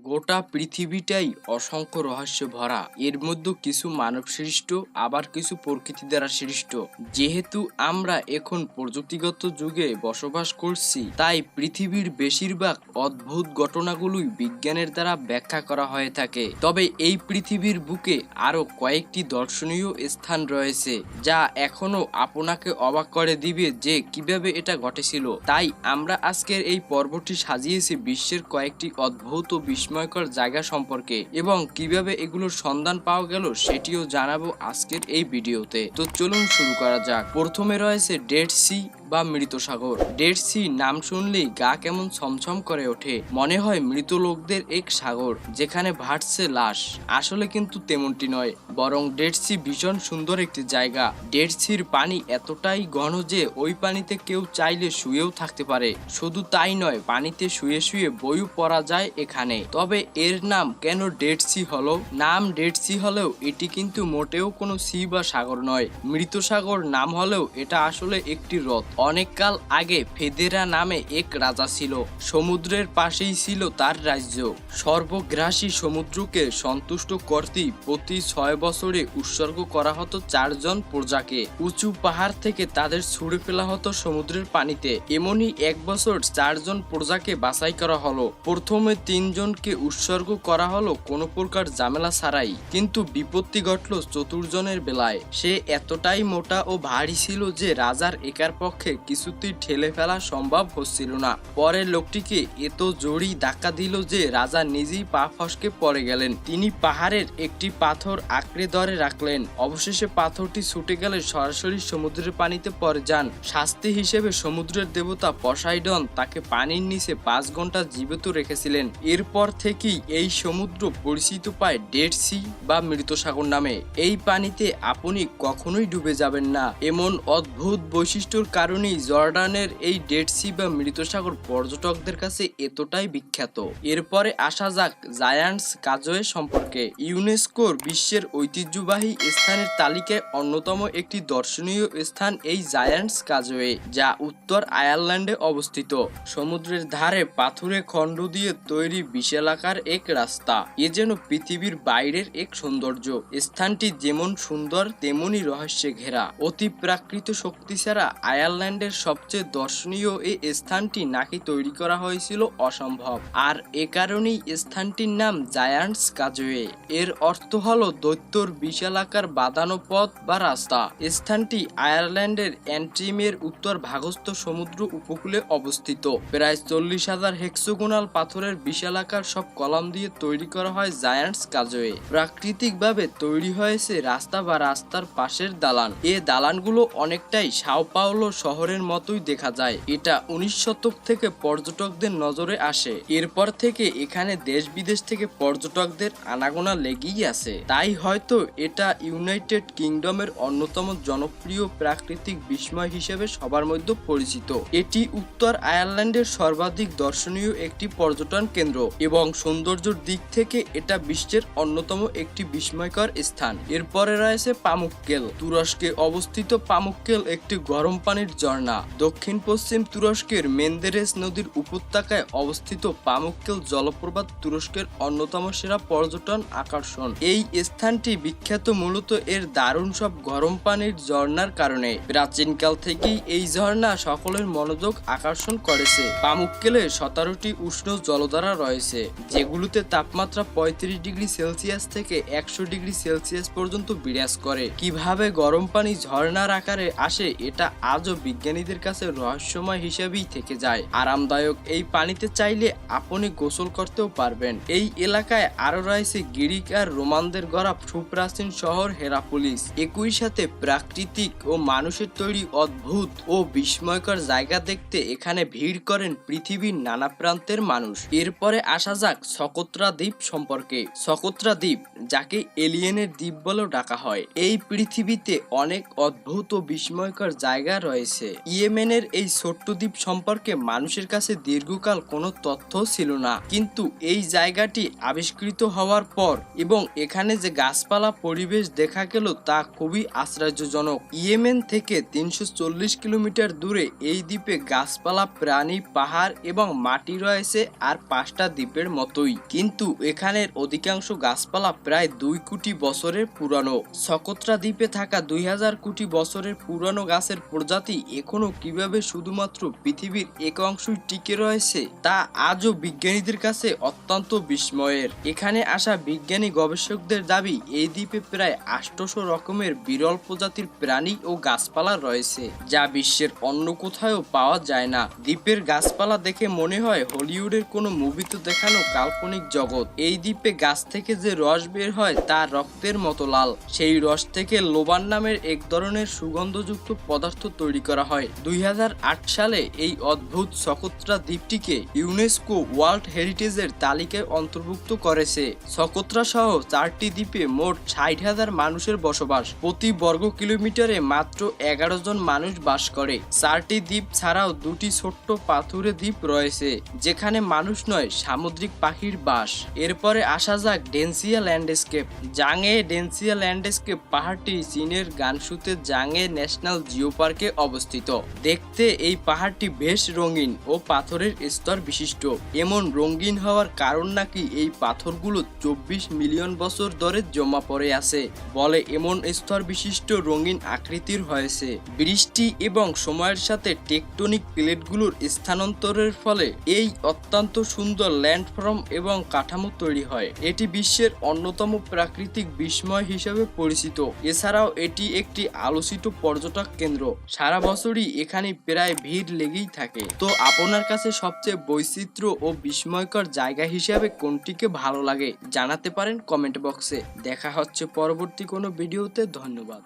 গোটা পৃথিবীটাই অসংখ্য রহস্য ভরা। এর মধ্যে কিছু মানব সৃষ্ট, আবার কিছু প্রকৃতি দ্বারা সৃষ্ট। যেহেতু আমরা এখন প্রযুক্তিগত যুগে বসবাস করছি, তাই পৃথিবীর বেশিরভাগ অদ্ভুত ঘটনাগুলোই বিজ্ঞানের দ্বারা ব্যাখ্যা করা হয়ে থাকে। তবে এই পৃথিবীর বুকে আরো কয়েকটি দর্শনীয় স্থান রয়েছে, যা এখনো আপনাকে অবাক করে দিবে যে কিভাবে এটা ঘটেছিল। তাই আমরা আজকের এই পর্বটি সাজিয়েছি বিশ্বের কয়েকটি অদ্ভুত ও বিস্ময়কর জায়গা সম্পর্কে, এবং কিভাবে এগুলোর সন্ধান পাওয়া গেল সেটিও জানাবো আজকের এই ভিডিওতে। তো চলুন শুরু করা যাক। প্রথমে রয়েছে ডেড সি বা মৃত সাগর। ডেড সি নাম শুনলেই গা কেমন ছমছম করে ওঠে, মনে হয় মৃত লোকদের এক সাগর যেখানে ভাসছে লাশ। আসলে কিন্তু তেমনটি নয়, বরং ডেড সি ভীষণ সুন্দর একটি জায়গা। ডেড সির পানি এতটাই ঘন যে ওই পানিতে কেউ চাইলে শুয়েও থাকতে পারে। শুধু তাই নয়, পানিতে শুয়ে শুয়ে বইও পড়া যায় এখানে। তবে এর নাম কেন ডেড সি হলো? নাম ডেড সি হলেও এটি কিন্তু মোটেও কোনো সি বা সাগর নয়। মৃত সাগর নাম হলেও এটা আসলে একটি হ্রদ। অনেক কাল আগে ফেদেরা নামে এক রাজা ছিল। সমুদ্রের পাশেই ছিল তার রাজ্য। সর্বগ্রাসী সমুদ্রকে সন্তুষ্ট করতেই প্রতি 6 বছরে উৎসর্গ করা হতো 4 জন প্রজাকে। উঁচু পাহাড় থেকে তাদের ছুড়ে ফেলা হতো সমুদ্রের পানিতে। এমনই এক বছর 4 জন প্রজাকে বাছাই করা হলো। প্রথমে 3 জনকে উৎসর্গ করা হলো কোনো প্রকার ঝামেলা ছাড়াই, কিন্তু বিপত্তি ঘটল 4 জনের বেলায়। সে এতটাই মোটা ও ভারী ছিল যে রাজার একার পক্ষে কিছুতেই ঠেলে ফেলা সম্ভব হচ্ছিল না। পরের লোকটিকে এত জোরেই ধাক্কা দিল যে রাজা নিজেই পা ফসকে পড়ে গেলেন। তিনি পাহাড়ের একটি পাথর আঁকড়ে ধরে রাখলেন। অবশেষে পাথরটি ছুটে গেলে সরাসরি সমুদ্রের পানিতে পড়ে যান। শাস্তি হিসেবে সমুদ্রের দেবতা পসাইডন তাকে পানির নিচে 5 ঘন্টা জীবিত রেখেছিলেন। এরপর থেকেই এই সমুদ্র পরিচিত পায় ডেড সি বা মৃত সাগর নামে। এই পানিতে আপনি কখনোই ডুবে যাবেন না। এমন অদ্ভুত বৈশিষ্ট্যর কারণেই জর্ডানের এই ডেড সি বা মৃত সাগর পর্যটকদের কাছে এতটাই বিখ্যাত। এরপরে আসা যাক জায়ান্টস কাজওয়ে সম্পর্কে। ইউনেস্কোর বিশ্বের ঐতিহ্যবাহী স্থানের তালিকায় অন্যতম একটি দর্শনীয় স্থান এই জায়ান্টস কাজওয়ে, যা উত্তর আয়ারল্যান্ডে অবস্থিত। সমুদ্রের ধারে পাথুরে খণ্ড দিয়ে তৈরি বিশালাকার এক রাস্তা। এ যেন পৃথিবীর বাইরের এক সৌন্দর্য। স্থানটি যেমন সুন্দর তেমনি রহস্যে ঘেরা। অতি প্রাকৃত শক্তি ছাড়া আয়ারল্যান্ডের সবচেয়ে দর্শনীয় এই স্থানটি নাকি তৈরি করা হয়েছিল অসম্ভব। আর এ কারণেই স্থানটির নাম জায়ান্টস কাজওয়ে। এর অর্থ হলো দৈত্যর বিশালাকার বাঁধানো পথ বা রাস্তা। স্থানটি আয়ারল্যান্ডের অ্যান্ট্রিমের উত্তর ভাগস্থ সমুদ্র উপকূলে অবস্থিত। প্রায় 40,000 হেক্সাগোনাল পাথরের বিশালাকার সব কলাম দিয়ে তৈরি করা হয় জায়ান্টস কাজওয়ে। প্রাকৃতিকভাবে তৈরি হয়েছে রাস্তা বা রাস্তার পাশের দালান। এ দালানগুলো অনেকটাই সাও পাওলো শহরের মতোই দেখা যায়। এটা 19 শতক থেকে পর্যটকদের নজরে আসে। এরপর থেকে এখানে দেশ বিদেশ থেকে পর্যটকদের আনাগোনা লেগেই আছে। তাই হয়তো এটা ইউনাইটেড কিংডমের অন্যতম জনপ্রিয় প্রাকৃতিক বিস্ময় হিসেবে সবার মধ্যে পরিচিত। এটি উত্তর আয়ারল্যান্ডের সর্বাধিক দর্শনীয় একটি পর্যটন কেন্দ্র, এবং সৌন্দর্যের দিক থেকে এটা বিশ্বের অন্যতম একটি বিস্ময়কর স্থান। এরপরে রয়েছে পামুক্কেল। তুরস্কে অবস্থিত পামুক্কেল একটি গরম পানির ঝর্ণা। দক্ষিণ পশ্চিম তুরস্কের মেন্দেরেস নদীর উপত্যকায় অবস্থিত পামুক্কেল জলপ্রপাত তুরস্কের অন্যতম সেরা পর্যটন আকর্ষণ। এই স্থানটি বিখ্যাত মূলত এর দারুণ সব গরম পানির ঝর্ণার কারণে। প্রাচীনকাল থেকেই এই ঝর্ণা সকলের মনোযোগ আকর্ষণ করেছে। পামুক্কেলে 17টি উষ্ণ জলধারা রয়েছে, যেগুলোতে তাপমাত্রা 35 ডিগ্রি সেলসিয়াস থেকে 100 ডিগ্রি সেলসিয়াস পর্যন্ত বিরাজ করে। কিভাবে গরম পানি ঝর্ণার আকারে আসে এটা আজও বিজ্ঞানীদের কাছে রহস্যময় হিসেবেই থেকে যায়। আরামদায়ক এই পানিতে চাইলে আপনি গোসল করতেও পারবেন। এই এলাকায় আরো রয়েছে গ্রিক আর রোমানদের গড়া সুপ্রাচীন শহর হেরাপোলিস। একই সাথে প্রাকৃতিক ও মানুষের তৈরি অদ্ভুত ও বিস্ময়কর জায়গা দেখতে এখানে ভিড় করেন পৃথিবীর নানা প্রান্তের মানুষ। এরপরে আসা যাক সকোত্রা দ্বীপ সম্পর্কে। সকোত্রা দ্বীপ, যাকে এলিয়েনের দ্বীপ বলেও ডাকা হয়, এই পৃথিবীতে অনেক অদ্ভুত ও বিস্ময়কর জায়গা রয়েছে। রয়েছে। ইয়েমেনের এই ছোট্ট দ্বীপ সম্পর্কে মানুষের কাছে দীর্ঘকাল কোনো তথ্য ছিল না, কিন্তু এই জায়গাটি আবিষ্কৃত হওয়ার পর এবং এখানে যে গাছপালা পরিবেশ দেখা গেল তা খুবই আশ্চর্যজনক। ইয়েমেন থেকে 340 কিলোমিটার দূরে এই দ্বীপে গাছপালা, প্রাণী, পাহাড় এবং মাটি রয়েছে আর 5টা দ্বীপের মতোই, কিন্তু এখানের অধিকাংশ গাছপালা প্রায় 2 কোটি বছরের পুরানো। সকোত্রা দ্বীপে থাকা 2000 কোটি বছরের পুরানো গাছের প্রজাতি এখনো কিভাবে শুধুমাত্র পৃথিবীর এক অংশই টিকে রয়েছে তা আজও বিজ্ঞানীদের কাছে অত্যন্ত বিস্ময়ের। এখানে আসা বিজ্ঞানী গবেষকদের দাবি এই দ্বীপে প্রায় 800 রকমের বিরল প্রজাতির প্রাণী ও গাছপালা রয়েছে, যা বিশ্বের অন্য কোথাও পাওয়া যায় না। দ্বীপের গাছপালা দেখে মনে হয় হলিউডের কোনো মুভিতে দেখানো কাল্পনিক জগৎ। এই দ্বীপে গাছ থেকে যে রস বের হয় তা রক্তের মতো লাল। সেই রস থেকে লোবান নামের এক ধরনের সুগন্ধযুক্ত পদার্থ তৈরি করা হয়। 2008 সালে এই অদ্ভুত সকোত্রা দ্বীপটিকে ইউনেস্কো ওয়ার্ল্ড হেরিটেজের তালিকায় অন্তর্ভুক্ত করেছে। সকোত্রা সহ 4টি দ্বীপে মোট 60,000 মানুষের বসবাস। প্রতি বর্গ কিলোমিটারে মাত্র 11 জন মানুষ বাস করে। 4টি দ্বীপ ছাড়াও 2টি ছোট্ট পাথুরে দ্বীপ রয়েছে যেখানে মানুষ নয়, সামুদ্রিক পাখির বাস। এরপরে আসা যাক ডেন্সিয়া ল্যান্ডস্কেপ। জাংয়ে ডেন্সিয়া ল্যান্ডস্কেপ পাহাড়টি চীনের গানসুতে জাংয়ে ন্যাশনাল জিও পার্কে অবস্থিত। দেখতে এই পাহাড়টি বেশ রঙিন ও পাথরের স্তর বিশিষ্ট। এমন রঙিন হওয়ার কারণ নাকি এই পাথরগুলো 24 মিলিয়ন বছর ধরে জমা পড়ে আছে বলে এমন স্তর বিশিষ্ট রঙিন আকৃতির হয়েছে। বৃষ্টি এবং সময়ের সাথে টেকটনিক প্লেটগুলোর স্থানান্তরের ফলে এই অত্যন্ত সুন্দর ল্যান্ডফর্ম এবং কাঠামো তৈরি হয়। এটি বিশ্বের অন্যতম প্রাকৃতিক বিস্ময় হিসেবে পরিচিত। এছাড়াও এটি একটি আলোচিত পর্যটক কেন্দ্র। সারা বছরই এখানে প্রায় ভিড় লেগেই থাকে। তো আপনার কাছে সবচেয়ে বৈচিত্র্য ও বিস্ময়কর জায়গা হিসেবে কোনটিকে ভালো লাগে জানাতে পারেন কমেন্ট বক্সে। দেখা হচ্ছে পরবর্তী কোনো ভিডিওতে। ধন্যবাদ।